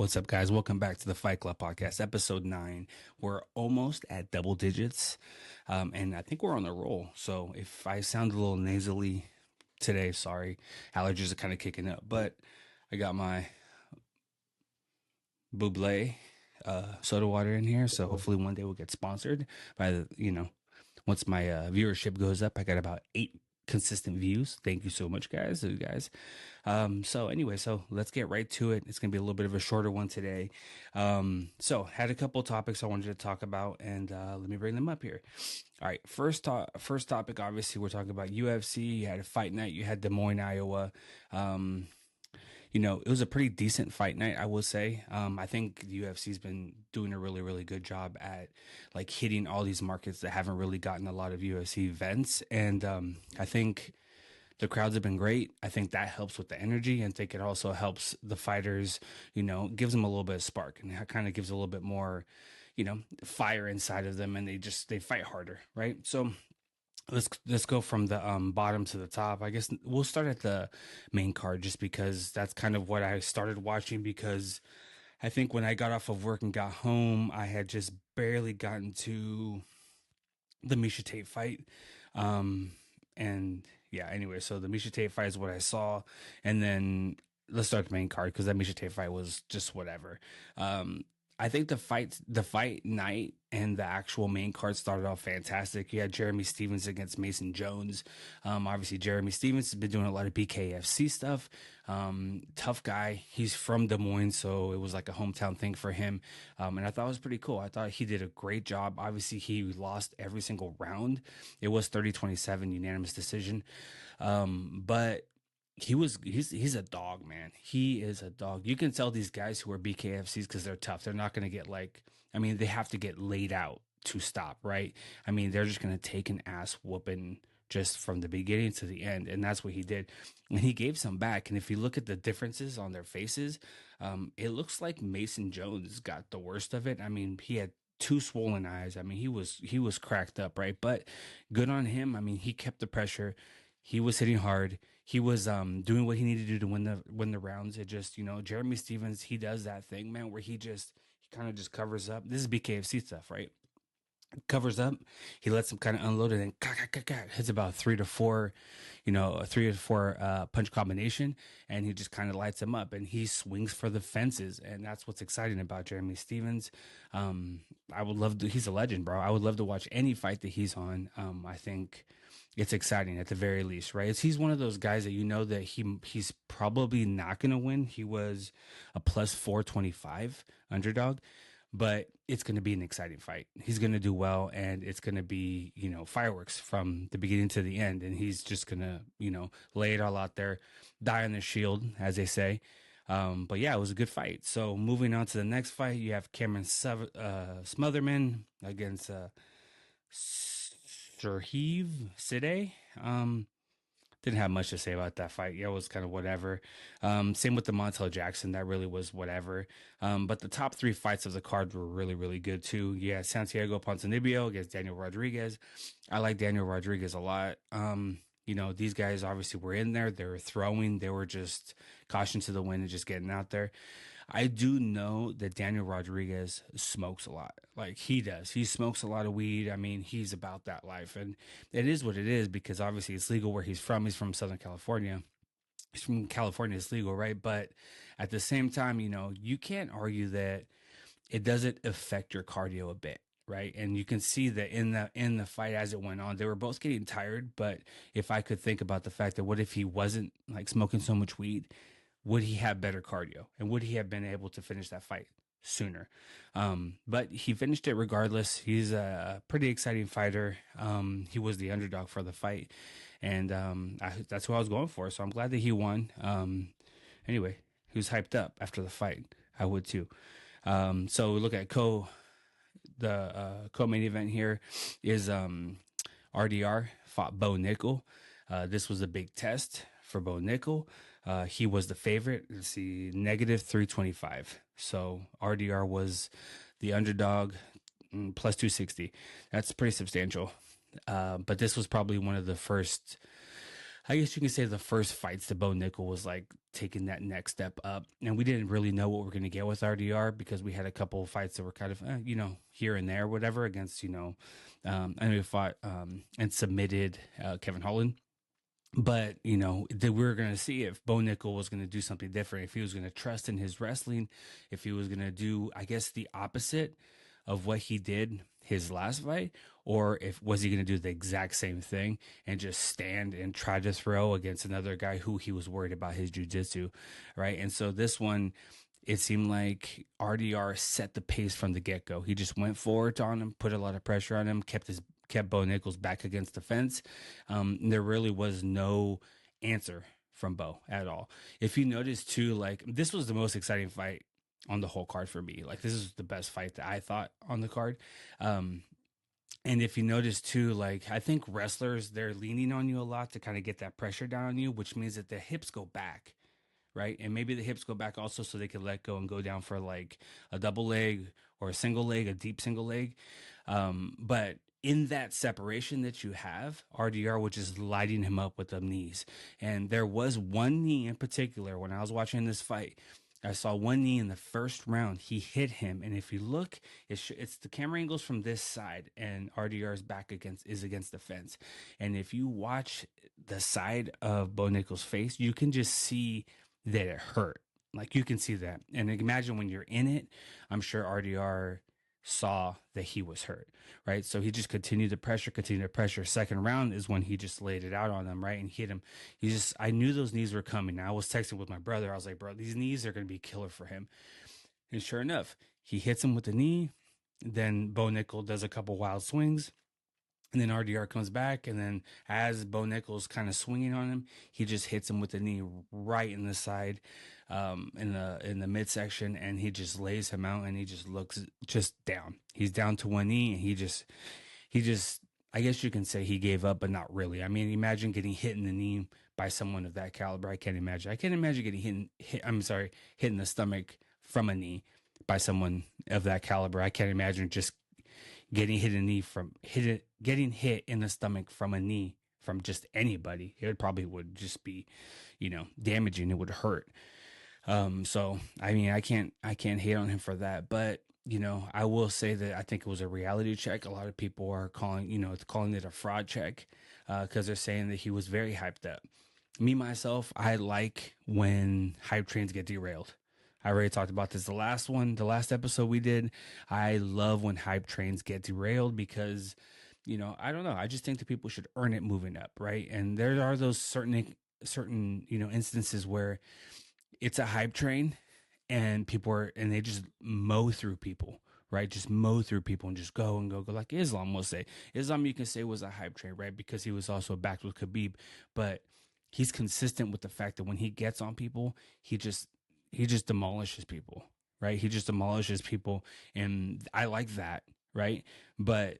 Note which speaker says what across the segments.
Speaker 1: What's up, guys? Welcome back to the Fight Club Podcast, episode 9. We're almost at double digits, and I think we're on a roll. So if I sound a little nasally today, sorry. Allergies are kind of kicking up, but I got my Buble soda water in here, so hopefully one day we'll get sponsored by once my viewership goes up. I got about 8 consistent views. Thank you so much, guys. So anyway, so let's get right to it. It's gonna be a little bit of a shorter one today. So had a couple topics I wanted to talk about, and let me bring them up here. All right, first topic. Obviously, we're talking about UFC. You had a fight night. You had Des Moines, Iowa. It was a pretty decent fight night, I will say. I think the UFC's been doing a really, really good job at like hitting all these markets that haven't really gotten a lot of UFC events. And I think the crowds have been great. I think that helps with the energy. And I think it also helps the fighters, gives them a little bit of spark, and it kind of gives a little bit more, fire inside of them, and they fight harder, right? So let's go from the bottom to the top. I guess we'll start at the main card just because that's kind of what I started watching, because I think when I got off of work and got home, I had just barely gotten to the Misha Tate fight. And yeah, anyway, so the Misha Tate fight is what I saw. And then let's start the main card, because that Misha Tate fight was just whatever. I think the fight night and the actual main card started off fantastic. You had Jeremy Stephens against Mason Jones. Obviously Jeremy Stephens has been doing a lot of BKFC stuff. Tough guy. He's from Des Moines, so it was like a hometown thing for him. And I thought it was pretty cool. I thought he did a great job. Obviously he lost every single round. It was 30-27 unanimous decision. But he's a dog, man. He is a dog. You can tell these guys who are BKFCs because they're tough. They're not going to get they have to get laid out to stop, right? I mean, they're just going to take an ass whooping just from the beginning to the end. And that's what he did. And he gave some back. And if you look at the differences on their faces, it looks like Mason Jones got the worst of it. I mean, he had 2 swollen eyes. I mean, he was cracked up, right? But good on him. I mean, he kept the pressure. He was hitting hard. He was doing what he needed to do to win the rounds. It just, Jeremy Stephens, he does that thing, man, where he kind of just covers up. This is BKFC stuff, right? Covers up. He lets him kind of unload it, and hits about 3 to 4, a 3 to 4 punch combination, and he just kind of lights him up, and he swings for the fences, and that's what's exciting about Jeremy Stephens. I would love to. He's a legend, bro. I would love to watch any fight that he's on. I think it's exciting at the very least, right? He's one of those guys that that he's probably not going to win. He was a plus 425 underdog, but it's going to be an exciting fight. He's going to do well, and it's going to be, fireworks from the beginning to the end. And he's just going to, lay it all out there, die on the shield, as they say. But yeah, it was a good fight. So moving on to the next fight, you have Cameron Smotherman against Serhiv Side. Didn't have much to say about that fight. Yeah, it was kind of whatever. Same with the Montel Jackson. That really was whatever. But the top 3 fights of the card were really, really good too. Yeah, Santiago Ponzinibbio against Daniel Rodriguez. I like Daniel Rodriguez a lot. These guys obviously were in there. They were throwing. They were just caution to the wind and just getting out there. I do know that Daniel Rodriguez smokes a lot. Like, he does. He smokes a lot of weed. I mean, he's about that life. And it is what it is, because obviously it's legal where he's from. He's from Southern California. He's from California. It's legal, right? But at the same time, you can't argue that it doesn't affect your cardio a bit. Right. And you can see that in the fight as it went on, they were both getting tired. But if I could think about the fact that what if he wasn't like smoking so much weed, would he have better cardio, and would he have been able to finish that fight sooner? But he finished it regardless. He's a pretty exciting fighter. He was the underdog for the fight, and that's who I was going for. So I'm glad that he won. Anyway, he was hyped up after the fight. I would too. So we look at the co-main event here is RDR fought Bo Nickel. This was a big test for Bo Nickel. He was the favorite. Let's see, negative 325. So RDR was the underdog, plus 260. That's pretty substantial. But this was probably one of the first I guess you can say the first fights to Bo Nickel was like taking that next step up, and we didn't really know what we're going to get with RDR because we had a couple of fights that were kind of here and there, whatever against I know we fought and submitted Kevin Holland. But that we were going to see if Bo Nickel was going to do something different, if he was going to trust in his wrestling, if he was going to do, I guess, the opposite of what he did his last fight, or if was he going to do the exact same thing and just stand and try to throw against another guy who he was worried about his jujitsu, right? And so this one, it seemed like RDR set the pace from the get go. He just went forward on him, put a lot of pressure on him, kept Bo Nichols back against the fence. There really was no answer from Bo at all. If you notice too, like this was the most exciting fight on the whole card for me. Like this is the best fight that I thought on the card. Um, and if you notice too, like I think wrestlers they're leaning on you a lot to kind of get that pressure down on you, which means that the hips go back, right? And maybe the hips go back also so they can let go and go down for like a double leg or a single leg, a deep single leg. But in that separation that you have, RDR was just lighting him up with the knees. And there was one knee in particular when I was watching this fight. I saw one knee in the first round. He hit him, and if you look, it's the camera angles from this side, and RDR's back against the fence. And if you watch the side of Bo Nickel's face, you can just see that it hurt. Like you can see that. And imagine when you're in it, I'm sure RDR saw that he was hurt, right? So he just continued to pressure. Second round is when he just laid it out on him, right? And hit him. I knew those knees were coming. I was texting with my brother. I was like, bro, these knees are going to be killer for him. And sure enough, he hits him with the knee. Then Bo Nickel does a couple wild swings. And then RDR comes back, and then as Bo Nickel's kind of swinging on him, he just hits him with the knee right in the side, in the midsection, and he just lays him out, and he just looks just down. He's down to one knee, and he just I guess you can say he gave up, but not really. I mean, imagine getting hit in the knee by someone of that caliber. I can't imagine. I can't imagine getting hit in the stomach from a knee by someone of that caliber. I can't imagine just getting hit in the stomach from a knee from just anybody. It probably would just be, damaging. It would hurt. So I mean, I can't hate on him for that, but I will say that I think it was a reality check. A lot of people are calling it a fraud check, because they're saying that he was very hyped up. Me myself, I like when hype trains get derailed. I already talked about this the last episode we did. I love when hype trains get derailed because, I don't know. I just think that people should earn it moving up, right? And there are those certain instances where it's a hype train and and they just mow through people, right? Just mow through people and just go and go like Islam will say. Islam, you can say, was a hype train, right? Because he was also backed with Khabib, but he's consistent with the fact that when he gets on people, he just demolishes people, right? He just demolishes people, and I like that, right? But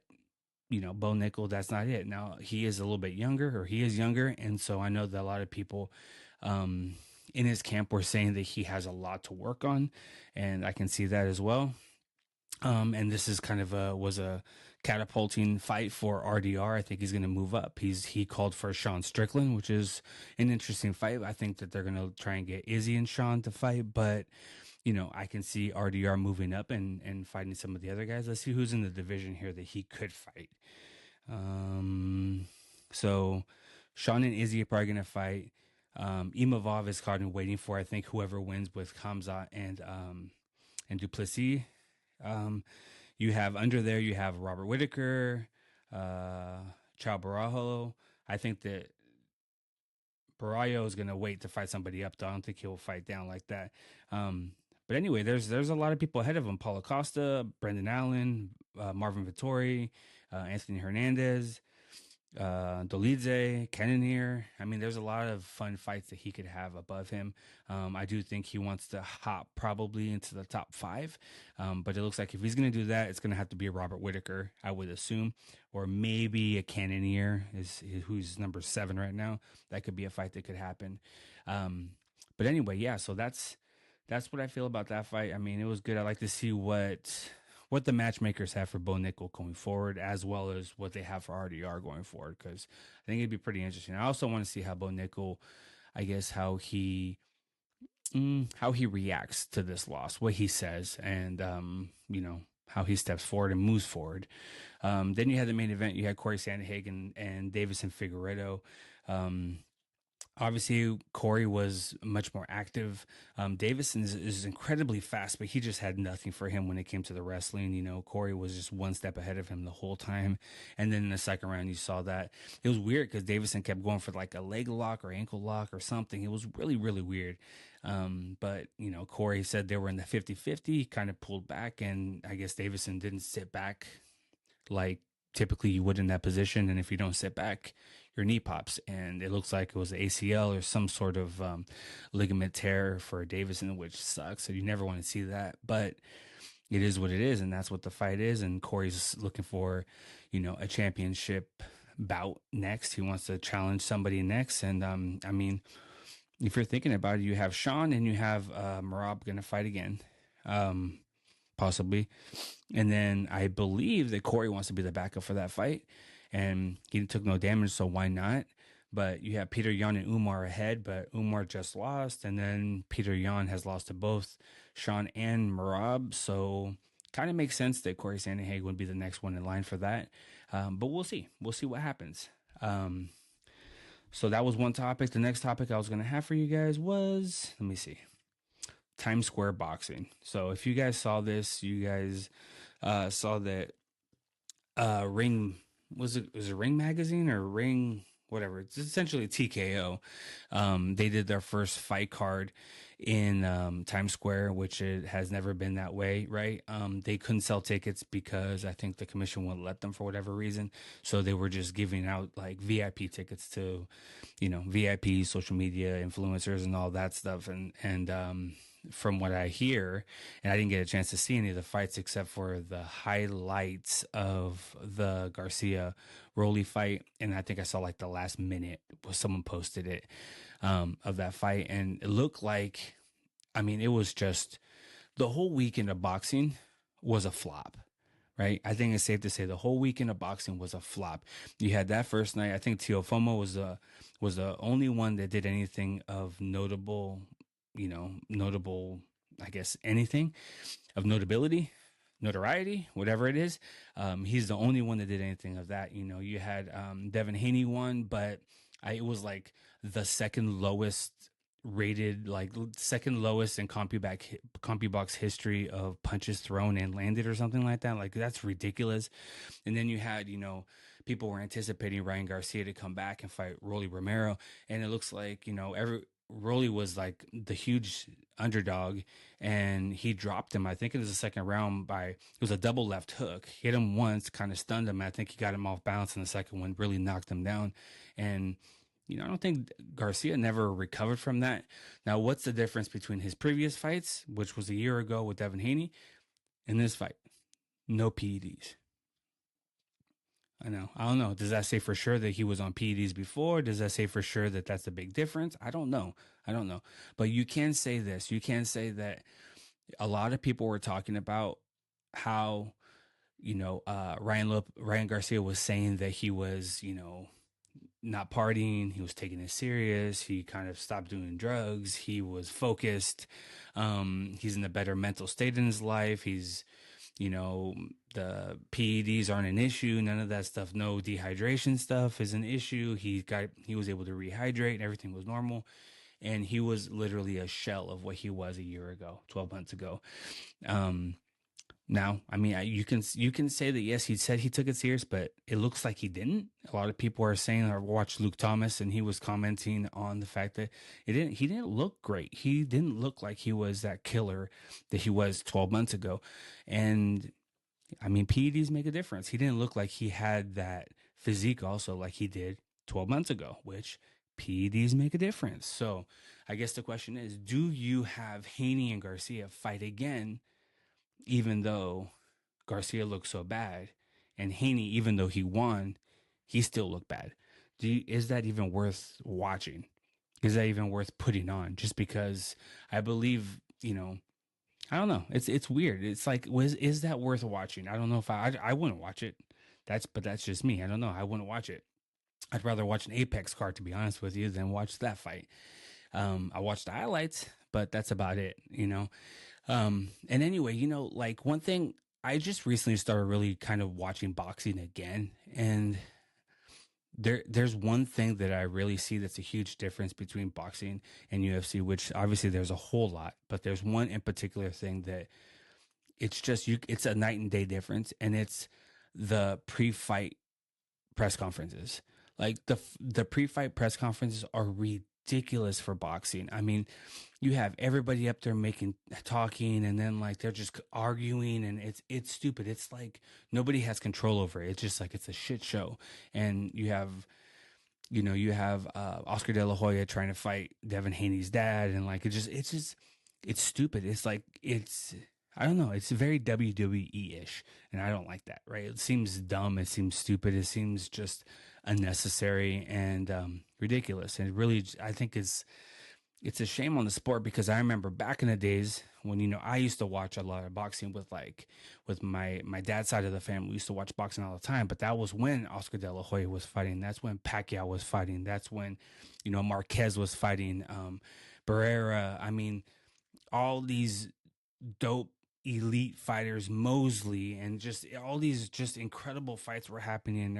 Speaker 1: Bo Nickel, that's not it. Now he is a little bit younger, or he is younger, and so I know that a lot of people um, in his camp were saying that he has a lot to work on, and I can see that as well. And this is kind of was a catapulting fight for RDR. I think he's going to move up. He called for Sean Strickland, which is an interesting fight. I think that they're going to try and get Izzy and Sean to fight, but I can see RDR moving up and fighting some of the other guys. Let's see who's in the division here that he could fight. So Sean and Izzy are probably going to fight. Imavov is caught and waiting for, I think, whoever wins with Kamza and Duplessis. Um, you have under there, you have Robert Whitaker, Chao Barajo. I think that Barajo is going to wait to fight somebody up, though. I don't think he'll fight down like that. But anyway, there's a lot of people ahead of him. Paulo Costa, Brendan Allen, Marvin Vittori, Anthony Hernandez, Dolidze, Cannonier. I mean, there's a lot of fun fights that he could have above him. I do think he wants to hop probably into the top five. But it looks like if he's going to do that, it's going to have to be a Robert Whitaker, I would assume, or maybe a Cannonier who's number 7 right now. That could be a fight that could happen. But anyway, yeah. So that's what I feel about that fight. I mean, it was good. I like to see what what the matchmakers have for Bo Nickel going forward, as well as what they have for RDR going forward. Because I think it'd be pretty interesting. I also want to see how Bo Nickel, I guess, how he reacts to this loss, what he says, and how he steps forward and moves forward. Then you had the main event. You had Corey Sandhagen and Davison Figueredo. Um, Obviously, Corey was much more active. Davison is incredibly fast, but he just had nothing for him when it came to the wrestling. Corey was just one step ahead of him the whole time. And then in the second round, you saw that it was weird because Davison kept going for like a leg lock or ankle lock or something. It was really, really weird. But Corey said they were in the 50-50, kind of pulled back, and I guess Davison didn't sit back like typically you would in that position. And if you don't sit back, your knee pops. And it looks like it was ACL or some sort of ligament tear for Davison, which sucks. So you never want to see that. But it is what it is. And that's what the fight is. And Corey's looking for, a championship bout next. He wants to challenge somebody next. And I mean, if you're thinking about it, you have Sean and you have Marab going to fight again. Possibly. And then I believe that Corey wants to be the backup for that fight. And he took no damage, so why not? But you have Peter Yan and Umar ahead, but Umar just lost. And then Peter Yan has lost to both Sean and Marab. So kind of makes sense that Corey Sandhagen would be the next one in line for that. But we'll see. We'll see what happens. So that was one topic. The next topic I was going to have for you guys was, let me see. Times Square boxing. So if you guys saw this, you guys saw that Ring was it Ring Magazine or Ring whatever. It's essentially TKO. They did their first fight card in Times Square, which it has never been that way, right? They couldn't sell tickets because I think the commission wouldn't let them for whatever reason. So they were just giving out like VIP tickets to, VIP social media influencers and all that stuff. And from what I hear, and I didn't get a chance to see any of the fights except for the highlights of the Garcia Rolly fight, and I think I saw like the last minute was someone posted it of that fight, and it looked like, I mean, it was just the whole weekend of boxing was a flop. Right, I think it's safe to say the whole weekend of boxing was a flop. You had that first night. I think Teofimo was the only one that did anything of notable, I guess anything of notability, notoriety, whatever it is. He's the only one that did anything of that. You had Devin Haney won, but it was like the second lowest rated, like second lowest in CompuBox history of punches thrown and landed or something like that. Like that's ridiculous. And then you had, people were anticipating Ryan Garcia to come back and fight Rolly Romero, and it looks like Rolly was like the huge underdog, and he dropped him. I think it was the second round it was a double left hook. Hit him once, kind of stunned him. I think he got him off balance in the second one, really knocked him down. And, I don't think Garcia never recovered from that. Now, what's the difference between his previous fights, which was a year ago with Devin Haney, and this fight? No PEDs. I know. I don't know. Does that say for sure that he was on PEDs before? Does that say for sure that that's a big difference? I don't know. But you can say this. You can say that a lot of people were talking about how, Ryan Garcia was saying that he was, not partying. He was taking it serious. He kind of stopped doing drugs. He was focused. He's in a better mental state in his life. He's, the PEDs aren't an issue. None of that stuff. No dehydration stuff is an issue. He was able to rehydrate and everything was normal. And he was literally a shell of what he was a year ago, 12 months ago. Now, I mean, you can say that, yes, he said he took it serious, but it looks like he didn't. A lot of people are saying, I watched Luke Thomas and he was commenting on the fact that he didn't look great. He didn't look like he was that killer that he was 12 months ago. And I mean, PEDs make a difference. He didn't look like he had that physique also like he did 12 months ago, which PEDs make a difference. So I guess the question is, do you have Haney and Garcia fight again, even though Garcia looked so bad, and Haney, even though he won, he still looked bad? Is that even worth watching? Is that even worth putting on? Just because I believe, I don't know. It's weird. It's like, is that worth watching? I don't know if I wouldn't watch it. That's just me. I don't know. I wouldn't watch it. I'd rather watch an Apex card, to be honest with you, than watch that fight. I watched the highlights, but that's about it, you know. And anyway, like one thing, I just recently started really kind of watching boxing again, and there's one thing that I really see that's a huge difference between boxing and UFC, which obviously there's a whole lot, but there's one in particular thing that it's just it's a night and day difference, and it's the pre-fight press conferences. Like the pre-fight press conferences are ridiculous for boxing. I mean, you have everybody up there making talking, and then like they're just arguing, and it's stupid. It's like nobody has control over it. It's just like it's a shit show. And you have Oscar De La Hoya trying to fight Devin Haney's dad, and like it's stupid. It's like it's I don't know. It's very WWE ish, and I don't like that. Right? It seems dumb. It seems stupid. It seems just unnecessary and ridiculous. And it really, I think it's a shame on the sport, because I remember back in the days when I used to watch a lot of boxing with my dad's side of the family. We used to watch boxing all the time, but that was when Oscar De La Hoya was fighting. That's when Pacquiao was fighting. That's when Marquez was fighting, Barrera. I mean, all these dope elite fighters, Mosley, and just all these just incredible fights were happening.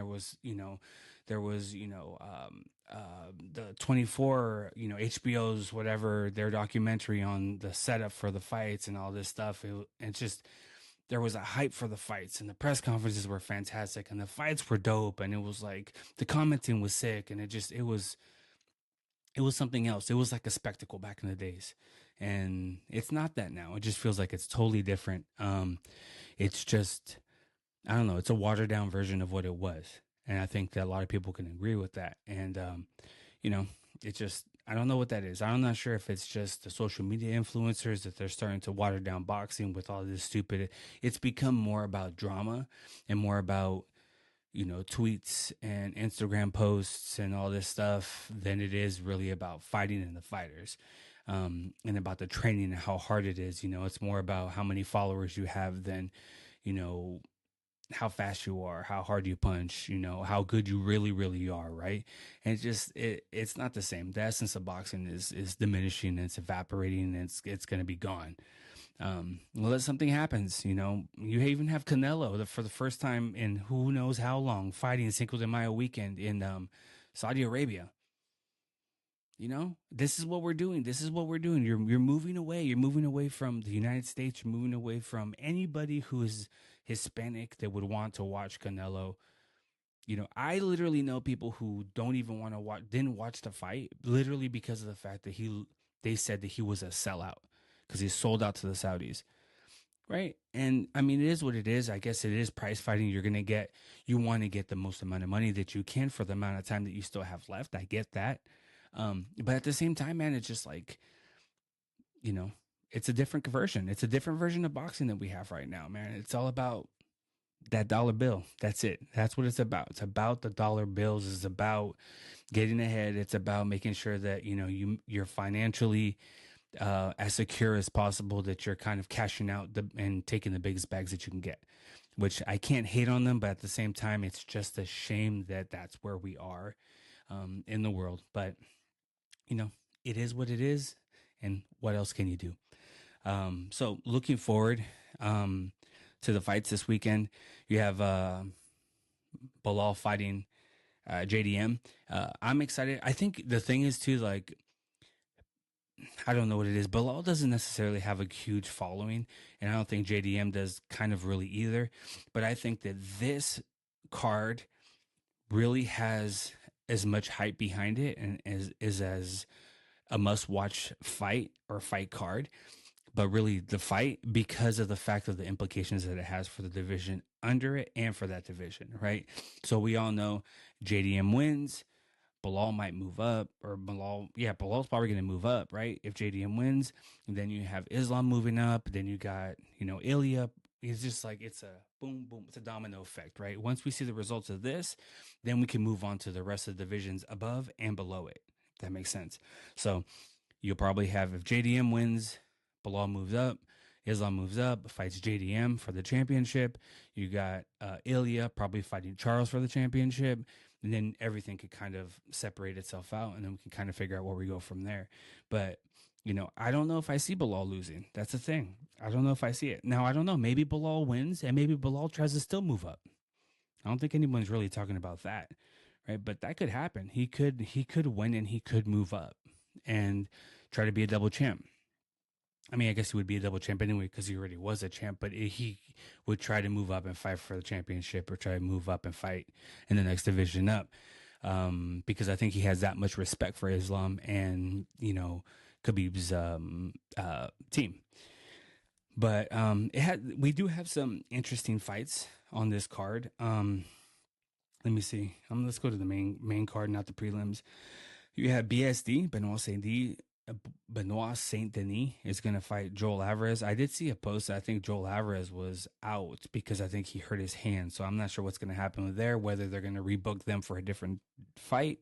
Speaker 1: The 24, HBO's whatever, their documentary on the setup for the fights and all this stuff. It's just, there was a hype for the fights, and the press conferences were fantastic, and the fights were dope, and it was like the commenting was sick, and it was something else. It was like a spectacle back in the days. And it's not that now. It just feels like it's totally different. It's just, I don't know, it's a watered down version of what it was. And I think that a lot of people can agree with that. And, you know, it just, I don't know what that is. I'm not sure if it's just the social media influencers that they're starting to water down boxing with all this stupid. It's become more about drama and more about tweets and Instagram posts and all this stuff than it is really about fighting and the fighters, and about the training and how hard it is. It's more about how many followers you have than, you know, how fast you are, how hard you punch, how good you really, really are, right? And it's not the same. The essence of boxing is diminishing, and it's evaporating, and it's going to be gone. Unless something happens. You even have Canelo for the first time in who knows how long fighting Cinco de Mayo weekend in Saudi Arabia. This is what we're doing. This is what we're doing. You're moving away. You're moving away from the United States. You're moving away from anybody who is Hispanic that would want to watch Canelo. I literally know people who don't even want to watch, didn't watch the fight, literally because of the fact that they said that he was a sellout because he sold out to the Saudis. Right. And I mean, it is what it is. I guess it is price fighting. You want to get the most amount of money that you can for the amount of time that you still have left. I get that. But at the same time, man, it's just like, you know, it's a different version. It's a different version of boxing that we have right now, man. It's all about that dollar bill. That's it. That's what it's about. It's about the dollar bills. It's about getting ahead. It's about making sure that, you're financially as secure as possible, that you're kind of cashing out and taking the biggest bags that you can get, which I can't hate on them. But at the same time, it's just a shame that that's where we are in the world. But, it is what it is. And what else can you do? So looking forward to the fights this weekend, you have Bilal fighting JDM. I'm excited. I think the thing is too, like, I don't know what it is. Bilal doesn't necessarily have a huge following, and I don't think JDM does kind of really either. But I think that this card really has as much hype behind it and is as a must-watch fight or fight card. But really the fight, because of the fact of the implications that it has for the division under it and for that division, right? So we all know JDM wins. Bilal might move up, or Bilal's probably going to move up, right? If JDM wins, and then you have Islam moving up, then you got, Ilya. It's just like, it's a boom, boom. It's a domino effect, right? Once we see the results of this, then we can move on to the rest of the divisions above and below it. If that makes sense. So you'll probably have, if JDM wins, Bilal moves up. Islam moves up, fights JDM for the championship. You got Ilya probably fighting Charles for the championship. And then everything could kind of separate itself out, and then we can kind of figure out where we go from there. But I don't know if I see Bilal losing. That's the thing. I don't know if I see it. Now, I don't know. Maybe Bilal wins, and maybe Bilal tries to still move up. I don't think anyone's really talking about that, right? But that could happen. He could win, and he could move up and try to be a double champ. I mean, I guess he would be a double champ anyway because he already was a champ. But he would try to move up and fight for the championship, or try to move up and fight in the next division up, because I think he has that much respect for Islam and Khabib's team. But we do have some interesting fights on this card. Let me see. Let's go to the main card, not the prelims. You have BSD, Benoit Saint Denis is going to fight Joel Alvarez. I did see a post that I think Joel Alvarez was out because I think he hurt his hand. So I'm not sure what's going to happen with there, whether they're going to rebook them for a different fight,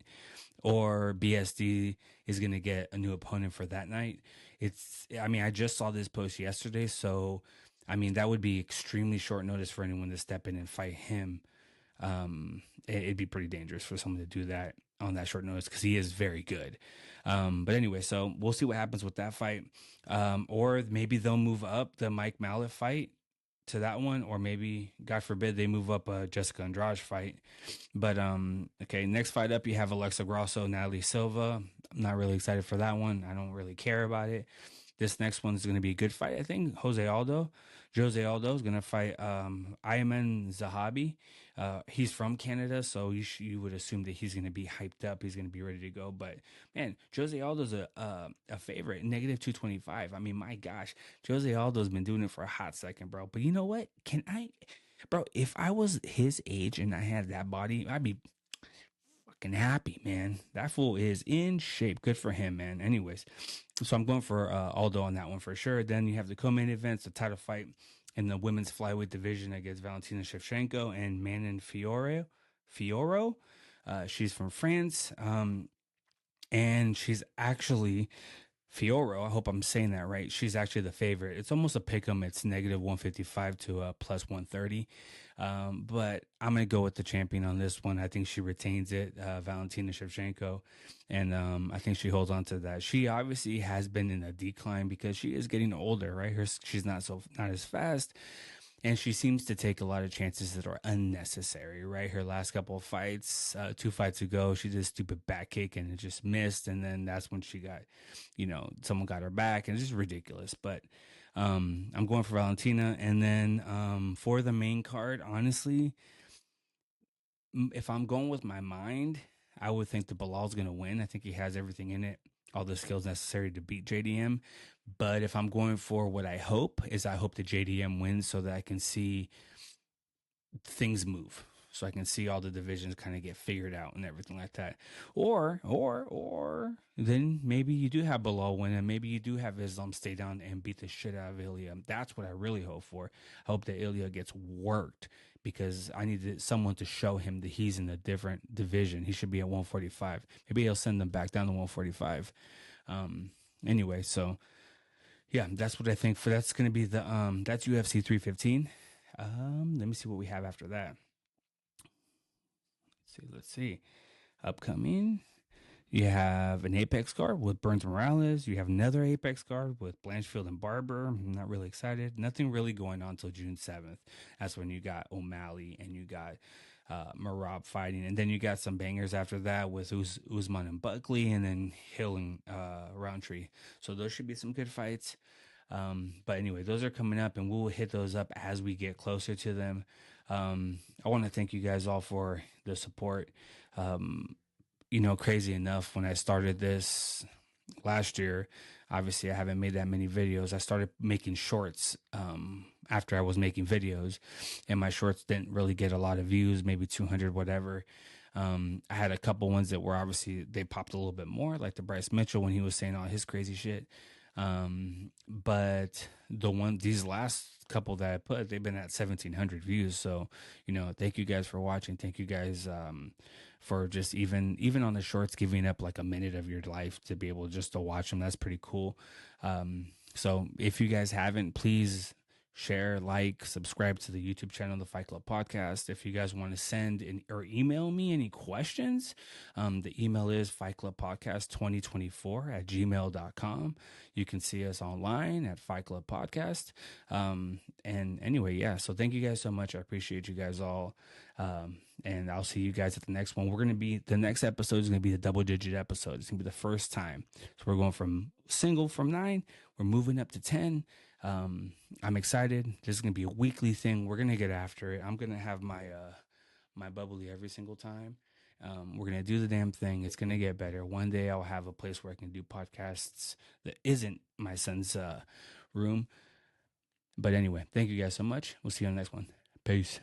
Speaker 1: or BSD is going to get a new opponent for that night. I just saw this post yesterday. So, that would be extremely short notice for anyone to step in and fight him. It'd be pretty dangerous for someone to do that on that short notice because he is very good. But anyway, so we'll see what happens with that fight. Or maybe they'll move up the Mike Mallet fight to that one, or maybe, God forbid, they move up a Jessica Andrade fight. But okay, next fight up, you have Alexa Grasso, Natalie Silva. I'm not really excited for that one. I don't really care about it. This next one is going to be a good fight, I think. Jose Aldo is going to fight Ayman Zahabi. He's from Canada, so you would assume that he's going to be hyped up. He's going to be ready to go. But man, Jose Aldo's a favorite, negative 225. I mean, my gosh, Jose Aldo's been doing it for a hot second, bro. But you know what? Bro, if I was his age and I had that body, I'd be fucking happy, man. That fool is in shape. Good for him, man. Anyways, so I'm going for Aldo on that one for sure. Then you have the co-main events, the title fight in the women's flyweight division against Valentina Shevchenko and Manon Fiorot. She's from France, and she's actually Fioro. I hope I'm saying that right. She's actually the favorite. It's almost a pick 'em. It's negative 155 to plus 130. But I'm going to go with the champion on this one. I think she retains it, Valentina Shevchenko. And I think she holds on to that. She obviously has been in a decline because she is getting older, right? She's not as fast. And she seems to take a lot of chances that are unnecessary, right? Her last couple of fights, 2 fights ago, she did a stupid back kick and it just missed. And then that's when she got, someone got her back, and it's just ridiculous. But I'm going for Valentina. And then for the main card, honestly, if I'm going with my mind, I would think that Bilal's going to win. I think he has everything in it, all the skills necessary to beat JDM. But if I'm going for what I hope that JDM wins so that I can see things move. So I can see all the divisions kind of get figured out and everything like that. Or then maybe you do have Bilal win, and maybe you do have Islam stay down and beat the shit out of Ilya. That's what I really hope for. I hope that Ilya gets worked because I need someone to show him that he's in a different division. He should be at 145. Maybe he'll send them back down to 145. Anyway, so yeah, that's what I think for. That's going to be that's UFC 315. Let me see what we have after that. Let's see. Upcoming, you have an Apex card with Burns Morales. You have another Apex card with Blanchfield and Barber. I'm not really excited. Nothing really going on until June 7th. That's when you got O'Malley and you got Marab fighting. And then you got some bangers after that with Usman and Buckley, and then Hill and Roundtree. So those should be some good fights. But anyway, those are coming up, and we'll hit those up as we get closer to them. I want to thank you guys all for the support. Crazy enough, when I started this last year, obviously I haven't made that many videos. I started making shorts after I was making videos, and my shorts didn't really get a lot of views, maybe 200, whatever. I had a couple ones that were obviously, they popped a little bit more, like the Bryce Mitchell when he was saying all his crazy shit. But these last couple that I put, they've been at 1,700 views. So, thank you guys for watching. Thank you guys, for just even on the shorts, giving up like a minute of your life to be able just to watch them. That's pretty cool. So if you guys haven't, please share, like, subscribe to the YouTube channel, the Fight Club Podcast. If you guys want to send or email me any questions, the email is fightclubpodcast2024 at gmail.com. You can see us online at Fight Club Podcast. And anyway, yeah, so thank you guys so much. I appreciate you guys all. And I'll see you guys at the next one. The next episode is going to be the double digit episode. It's going to be the first time. So we're going from single from 9. We're moving up to 10. I'm excited. This is gonna be a weekly thing. We're gonna get after it. I'm gonna have my bubbly every single time. We're gonna do the damn thing. It's gonna get better. One day I'll have a place where I can do podcasts that isn't my son's room. But anyway, thank you guys so much. We'll see you on the next one. Peace.